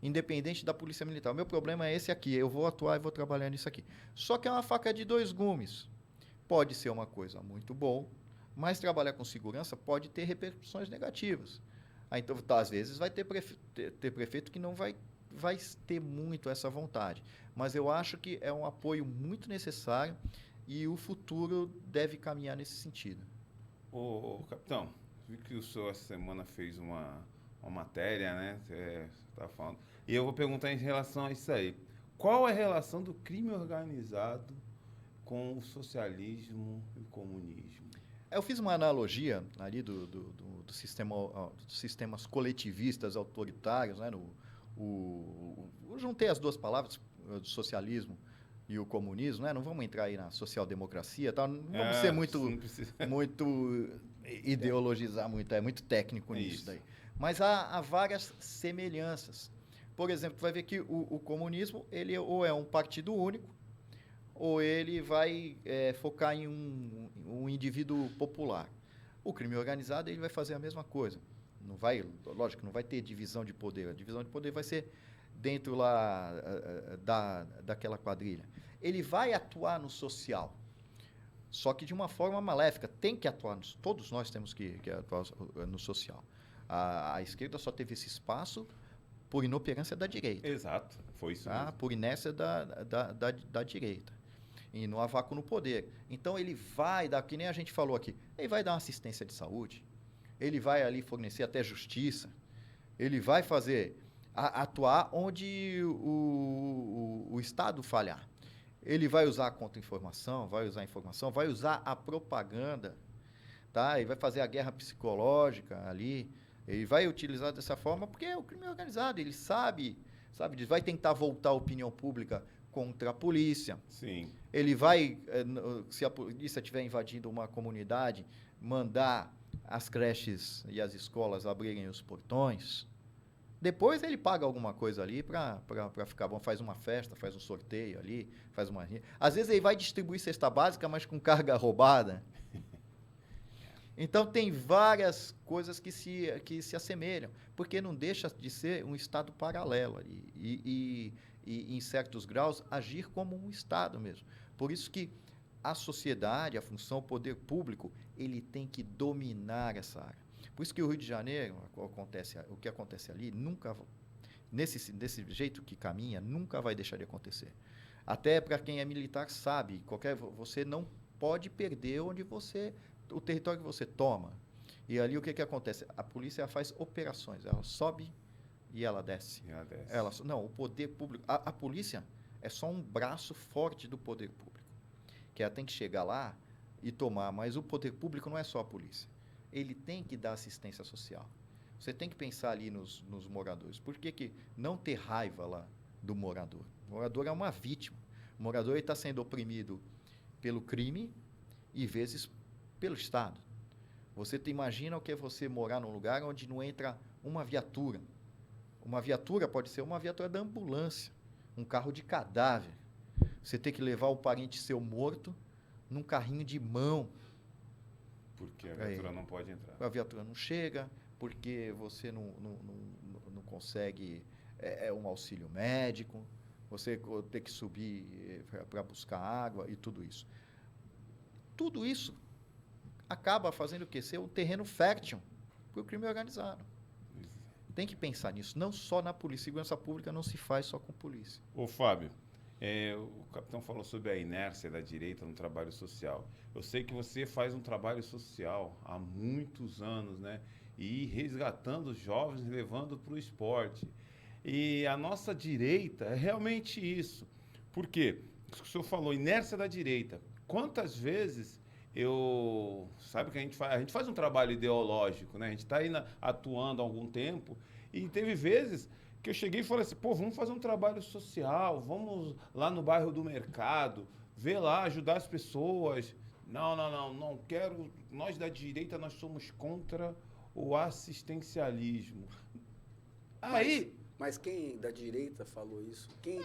S2: independente da polícia militar. O meu problema é esse aqui, eu vou atuar e vou trabalhar nisso aqui. Só que é uma faca de dois gumes. Pode ser uma coisa muito boa, mas trabalhar com segurança pode ter repercussões negativas. Aí, então, às vezes, vai ter prefeito que não vai ter muito essa vontade. Mas eu acho que é um apoio muito necessário e o futuro deve caminhar nesse sentido.
S1: Ô, capitão, vi que o senhor essa semana fez uma matéria, né? Você tá falando. E eu vou perguntar em relação a isso aí. Qual é a relação do crime organizado com o socialismo e o comunismo?
S2: Eu fiz uma analogia ali dos sistemas coletivistas autoritários, né? Eu juntei as duas palavras, o socialismo e o comunismo, né? Não vamos entrar aí na social-democracia, tá? Não vamos ser muito ideologizar muito, é muito técnico nisso daí. Mas há várias semelhanças. Por exemplo, tu vai ver que o comunismo, ele ou é um partido único, ou ele vai focar em um indivíduo popular. O crime organizado, ele vai fazer a mesma coisa. Lógico, não vai ter divisão de poder. A divisão de poder vai ser dentro lá daquela quadrilha. Ele vai atuar no social, só que de uma forma maléfica. Tem que atuar, todos nós temos que atuar no social. A esquerda só teve esse espaço por inoperância da direita.
S1: Exato, foi isso mesmo.
S2: Por inércia da direita. E não há vácuo no poder. Então, ele vai dar, que nem a gente falou aqui, ele vai dar uma assistência de saúde, ele vai ali fornecer até justiça, ele vai atuar onde o Estado falhar. Ele vai usar a contra-informação, vai usar a informação, vai usar a propaganda, tá? Ele vai fazer a guerra psicológica ali, ele vai utilizar dessa forma porque é o crime organizado, ele sabe disso, vai tentar voltar a opinião pública contra a polícia.
S1: Sim.
S2: Ele vai, se a polícia estiver invadindo uma comunidade, mandar as creches e as escolas abrirem os portões. Depois ele paga alguma coisa ali para ficar bom, faz uma festa, faz um sorteio ali, faz uma... Às vezes ele vai distribuir cesta básica, mas com carga roubada. Então tem várias coisas que se assemelham, porque não deixa de ser um Estado paralelo ali, e em certos graus agir como um Estado mesmo. Por isso que a sociedade, a função, o poder público, ele tem que dominar essa área. Por isso que o Rio de Janeiro, o que acontece ali, nunca, desse jeito que caminha, nunca vai deixar de acontecer. Até para quem é militar sabe, você não pode perder o território que você toma. E ali o que acontece? A polícia ela faz operações, ela sobe e ela desce. Não, o poder público, a polícia é só um braço forte do poder público, que ela tem que chegar lá e tomar, mas o poder público não é só a polícia. Ele tem que dar assistência social. Você tem que pensar ali nos moradores. Por que não ter raiva lá do morador? O morador é uma vítima. O morador está sendo oprimido pelo crime e, vezes, pelo Estado. Você imagina o que é você morar num lugar onde não entra uma viatura. Uma viatura pode ser uma viatura da ambulância, um carro de cadáver. Você tem que levar o parente seu morto num carrinho de mão.
S1: Porque a viatura não pode entrar.
S2: A viatura não chega, porque você não consegue um auxílio médico, você tem que subir para buscar água e tudo isso. Tudo isso acaba fazendo o quê? Ser um terreno fértil para o crime organizado. Tem que pensar nisso, não só na polícia. Segurança pública não se faz só com polícia.
S1: Ô, Fábio, o capitão falou sobre a inércia da direita no trabalho social. Eu sei que você faz um trabalho social há muitos anos, né? E resgatando os jovens, levando para o esporte. E a nossa direita é realmente isso. Por quê? Isso que o senhor falou, inércia da direita. Quantas vezes sabe que a gente faz um trabalho ideológico, né? A gente está aí atuando há algum tempo e teve vezes que eu cheguei e falei assim, vamos fazer um trabalho social, vamos lá no bairro do Mercado, ver lá, ajudar as pessoas. Não quero, nós da direita, nós somos contra o assistencialismo.
S3: Mas quem da direita falou isso? Quem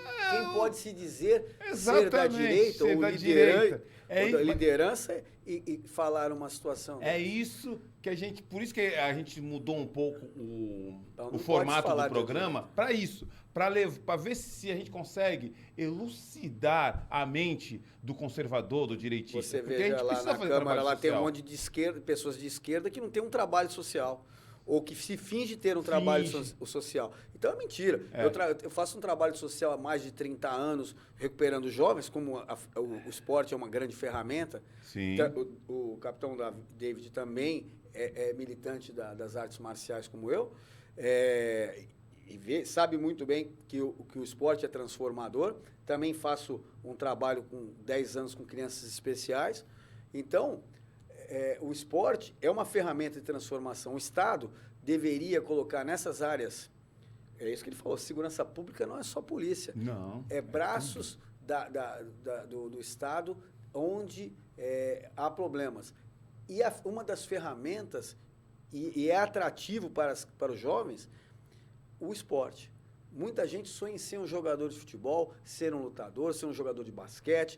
S3: pode se dizer ser da direita ou liderança e falar uma situação?
S1: Isso que por isso que a gente mudou um pouco o formato do programa para isso, para ver se a gente consegue elucidar a mente do conservador, do direitista.
S3: Você veja lá na Câmara, lá tem um monte de pessoas de esquerda que não tem um trabalho social. Ou que se finge ter um trabalho social. Então é mentira. Eu faço um trabalho social há mais de 30 anos, recuperando jovens, como o esporte é uma grande ferramenta.
S1: Sim.
S3: O capitão David também é militante das artes marciais como eu. Sabe muito bem que o esporte é transformador. Também faço um trabalho com 10 anos com crianças especiais. Então... o esporte é uma ferramenta de transformação. O Estado deveria colocar nessas áreas, é isso que ele falou, segurança pública não é só polícia.
S1: Não.
S3: É braços do Estado onde há problemas. E uma das ferramentas, e é atrativo para os jovens, o esporte. Muita gente sonha em ser um jogador de futebol, ser um lutador, ser um jogador de basquete.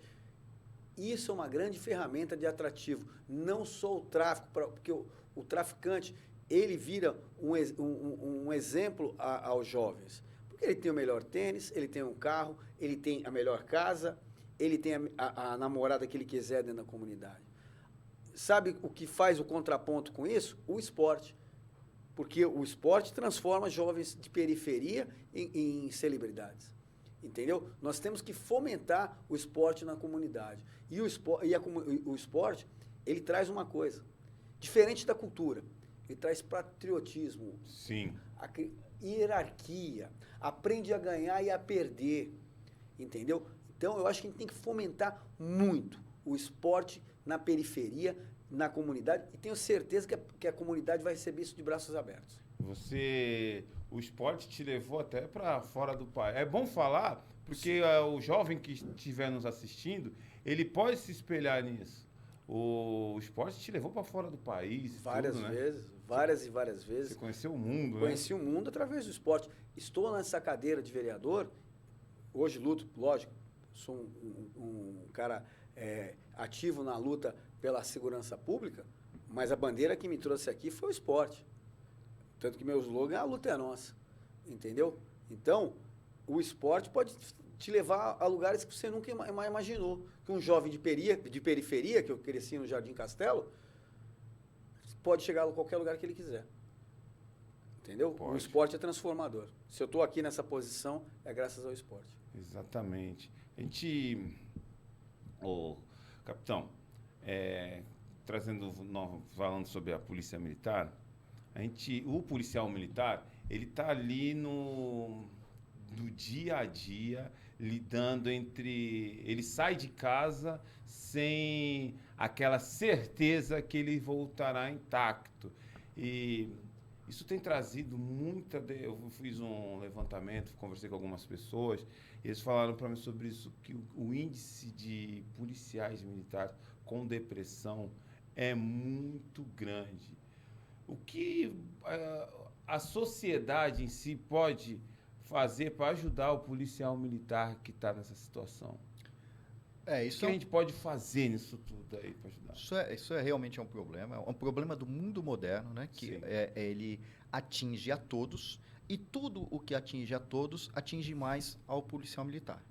S3: Isso é uma grande ferramenta de atrativo, não só o tráfico, porque o traficante, ele vira um exemplo aos jovens. Porque ele tem o melhor tênis, ele tem um carro, ele tem a melhor casa, ele tem a namorada que ele quiser dentro da comunidade. Sabe o que faz o contraponto com isso? O esporte. Porque o esporte transforma jovens de periferia em celebridades. Entendeu? Nós temos que fomentar o esporte na comunidade. E o esporte, ele traz uma coisa, diferente da cultura. Ele traz patriotismo.
S1: Sim.
S3: Hierarquia. Aprende a ganhar e a perder. Entendeu? Então, eu acho que a gente tem que fomentar muito o esporte na periferia, na comunidade. E tenho certeza que a comunidade vai receber isso de braços abertos.
S1: O esporte te levou até para fora do país. É bom falar, porque o jovem que estiver nos assistindo, ele pode se espelhar nisso. O esporte te levou para fora do país.
S3: Várias vezes, várias e várias vezes.
S1: Você conheceu o mundo,
S3: Conheci o mundo através do esporte. Estou nessa cadeira de vereador, hoje luto, lógico, sou um cara ativo na luta pela segurança pública, mas a bandeira que me trouxe aqui foi o esporte. Tanto que meu slogan é a luta é nossa, entendeu? Então, o esporte pode te levar a lugares que você nunca imaginou. Que um jovem de periferia, que eu cresci no Jardim Castelo, pode chegar a qualquer lugar que ele quiser. Entendeu? Pode. O esporte é transformador. Se eu estou aqui nessa posição, é graças ao esporte.
S1: Exatamente. A gente, capitão, falando sobre a polícia militar, o policial militar, ele está ali no dia a dia, lidando ele sai de casa sem aquela certeza que ele voltará intacto. E isso tem trazido eu fiz um levantamento, conversei com algumas pessoas, e eles falaram para mim sobre isso, que o índice de policiais militares com depressão é muito grande. O que a sociedade em si pode fazer para ajudar o policial militar que está nessa situação? O que a gente pode fazer nisso tudo aí para ajudar?
S2: Isso realmente é um problema do mundo moderno, né? Que ele atinge a todos, e tudo o que atinge a todos atinge mais ao policial militar.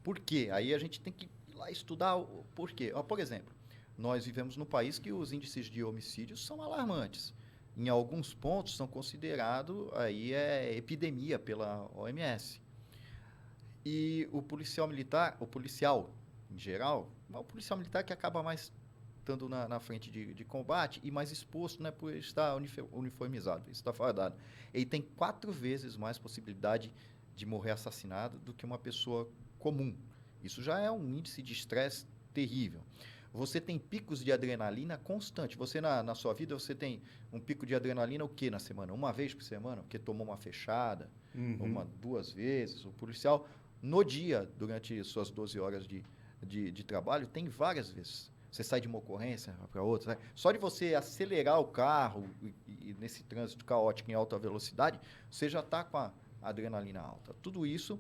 S2: Por quê? Aí a gente tem que ir lá estudar o porquê. Por exemplo, nós vivemos num país que os índices de homicídios são alarmantes. Em alguns pontos são considerados epidemia pela OMS. E o policial militar, o policial em geral, o policial militar que acaba mais estando na frente de combate e mais exposto, né, por estar uniformizado, estar fardado. Ele tem 4 vezes mais possibilidade de morrer assassinado do que uma pessoa comum. Isso já é um índice de estresse terrível. Você tem picos de adrenalina constante. Você, na sua vida, você tem um pico de adrenalina o quê na semana? Uma vez por semana, porque tomou uma fechada, 2 vezes. O policial, no dia, durante suas 12 horas de trabalho, tem várias vezes. Você sai de uma ocorrência para outra. Né? Só de você acelerar o carro e nesse trânsito caótico em alta velocidade, você já está com a adrenalina alta. Tudo isso,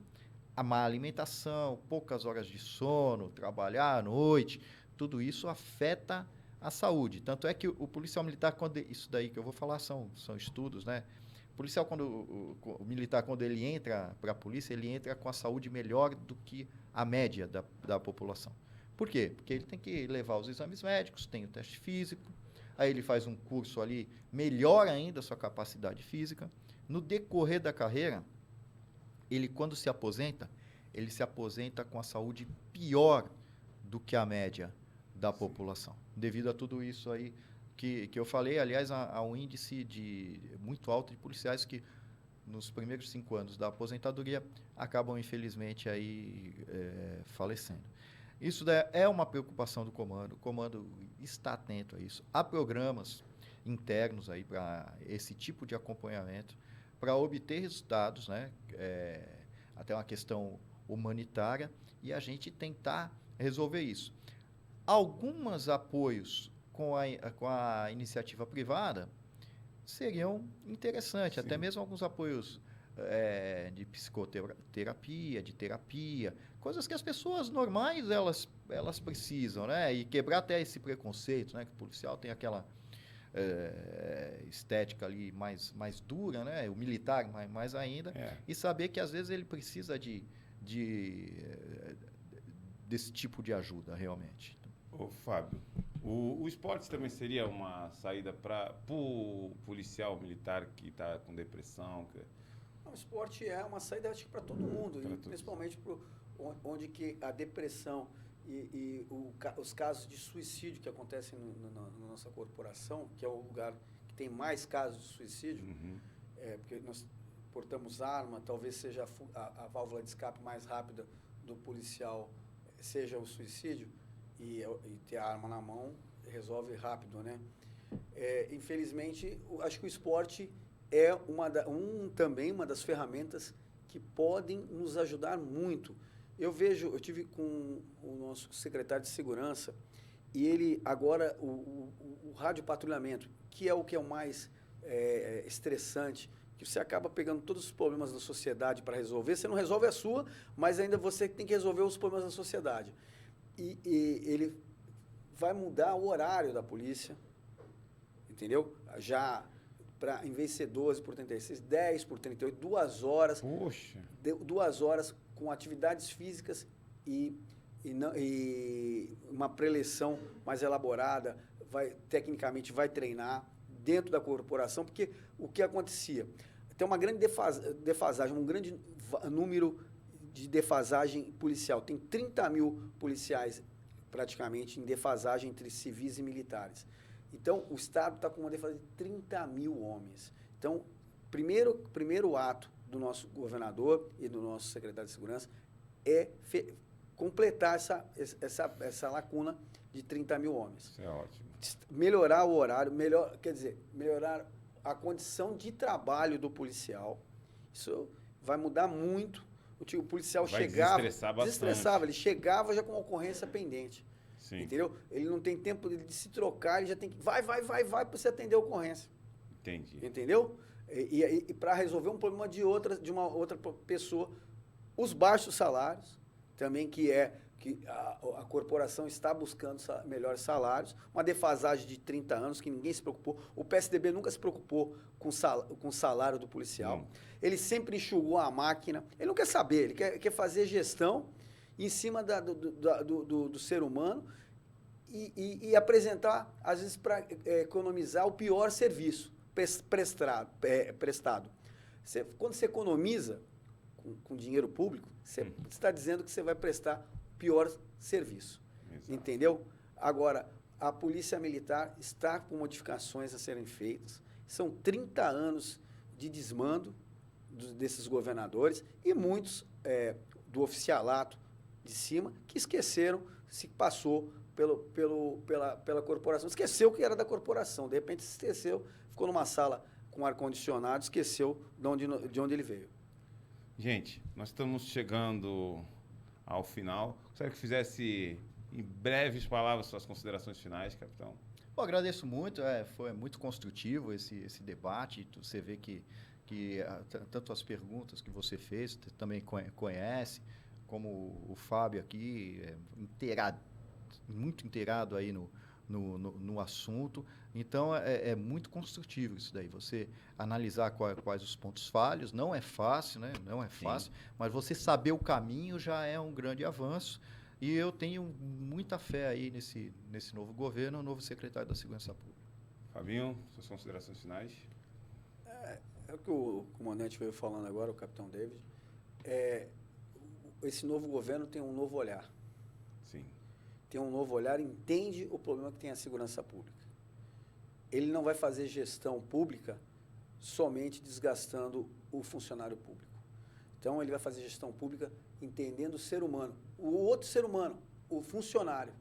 S2: a má alimentação, poucas horas de sono, trabalhar à noite, tudo isso afeta a saúde. Tanto é que o policial militar, isso daí que eu vou falar são estudos, né? O policial, o militar, quando ele entra para a polícia, ele entra com a saúde melhor do que a média da população. Por quê? Porque ele tem que levar os exames médicos, tem o teste físico, aí ele faz um curso ali, melhora ainda a sua capacidade física. No decorrer da carreira, ele, quando se aposenta, ele se aposenta com a saúde pior do que a média da população. Devido a tudo isso aí que eu falei, aliás, há um índice muito alto de policiais que, nos primeiros 5 anos da aposentadoria, acabam, infelizmente, falecendo. Isso é uma preocupação do comando. O comando está atento a isso. Há programas internos aí para esse tipo de acompanhamento, para obter resultados, né? Até uma questão humanitária, e a gente tentar resolver isso. Alguns apoios com a iniciativa privada seriam interessantes, até mesmo alguns apoios de psicoterapia, de terapia, coisas que as pessoas normais elas precisam, né? E quebrar até esse preconceito, né? Que o policial tem aquela estética ali mais dura, né? O militar mais ainda, e saber que às vezes ele precisa desse tipo de ajuda realmente.
S1: Ô, Fábio, o esporte também seria uma saída para o policial militar que está com depressão?
S3: O esporte é uma saída, acho que para todo mundo, principalmente onde que a depressão e os casos de suicídio que acontecem na nossa corporação, que é o lugar que tem mais casos de suicídio, porque nós portamos arma, talvez seja a válvula de escape mais rápida do policial, seja o suicídio, e ter a arma na mão resolve rápido, né? Infelizmente, acho que o esporte é também uma das ferramentas que podem nos ajudar muito. Eu tive com o nosso secretário de segurança, e ele agora, o radiopatrulhamento, que é o mais estressante, que você acaba pegando todos os problemas da sociedade para resolver. Você não resolve a sua, mas ainda você tem que resolver os problemas da sociedade. E ele vai mudar o horário da polícia, entendeu? Já, em vez de ser 12 por 36, 10 por 38, 2 horas.
S1: Poxa!
S3: 2 horas com atividades físicas e uma preleção mais elaborada, tecnicamente vai treinar dentro da corporação, porque o que acontecia? Tem uma grande defasagem, um grande número de defasagem policial. Tem 30 mil policiais praticamente em defasagem entre civis e militares. Então, o Estado está com uma defasagem de 30 mil homens. Então, primeiro ato do nosso governador e do nosso secretário de Segurança é completar essa lacuna de 30 mil homens.
S1: Isso é ótimo.
S3: Melhorar o horário, melhorar a condição de trabalho do policial. Isso vai mudar muito. O policial desestressava, ele chegava já com uma ocorrência pendente.
S1: Sim.
S3: Entendeu? Ele não tem tempo de se trocar, ele já tem que vai para você atender a ocorrência.
S1: Entendi.
S3: Entendeu? E para resolver um problema de uma outra pessoa, os baixos salários, também que a corporação está buscando melhores salários, uma defasagem de 30 anos que ninguém se preocupou. O PSDB nunca se preocupou com o salário do policial. Ele sempre enxugou a máquina. Ele não quer saber, ele quer fazer gestão em cima do ser humano e apresentar, às vezes, para economizar o pior serviço prestado. Quando você economiza com dinheiro público, você está dizendo que você vai prestar pior serviço. Exato. Entendeu? Agora, a Polícia Militar está com modificações a serem feitas. São 30 anos de desmando desses governadores e muitos do oficialato de cima que esqueceram, se passou pela corporação. Esqueceu que era da corporação. De repente, se esqueceu, ficou numa sala com ar-condicionado, esqueceu de onde ele veio.
S1: Gente, nós estamos chegando ao final. Gostaria que fizesse, em breves palavras, suas considerações finais, capitão.
S2: Eu agradeço muito, foi muito construtivo esse debate. Você vê que tanto as perguntas que você fez, também conhece, como o Fábio aqui, muito inteirado aí no assunto. Então, é muito construtivo isso daí. Você analisar quais os pontos falhos, não é fácil, né? Não é fácil, mas você saber o caminho já é um grande avanço. E eu tenho muita fé aí nesse novo governo, o novo secretário da Segurança Pública.
S1: Fabinho, suas considerações finais?
S3: É o que o comandante veio falando agora, o capitão David. Esse novo governo tem um novo olhar.
S1: Sim.
S3: Tem um novo olhar, entende o problema que tem a segurança pública. Ele não vai fazer gestão pública somente desgastando o funcionário público. Então, ele vai fazer gestão pública entendendo o ser humano. O outro ser humano, o funcionário,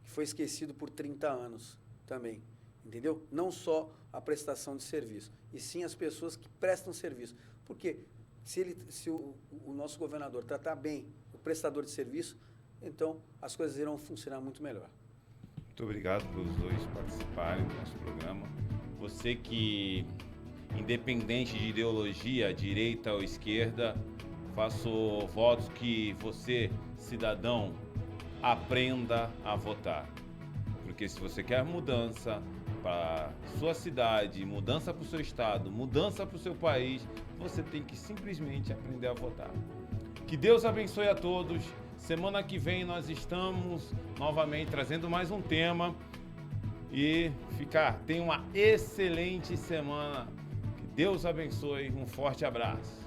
S3: que foi esquecido por 30 anos também. Entendeu? Não só a prestação de serviço, e sim as pessoas que prestam serviço. Porque se o nosso governador tratar bem o prestador de serviço, então as coisas irão funcionar muito melhor.
S1: Muito obrigado pelos dois participarem do nosso programa. Você que, independente de ideologia, direita ou esquerda, faço votos que você, cidadão, aprenda a votar. Porque se você quer mudança para sua cidade, mudança para o seu estado, mudança para o seu país, você tem que simplesmente aprender a votar. Que Deus abençoe a todos. Semana que vem nós estamos novamente trazendo mais um tema e tenha uma excelente semana. Que Deus abençoe. Um forte abraço.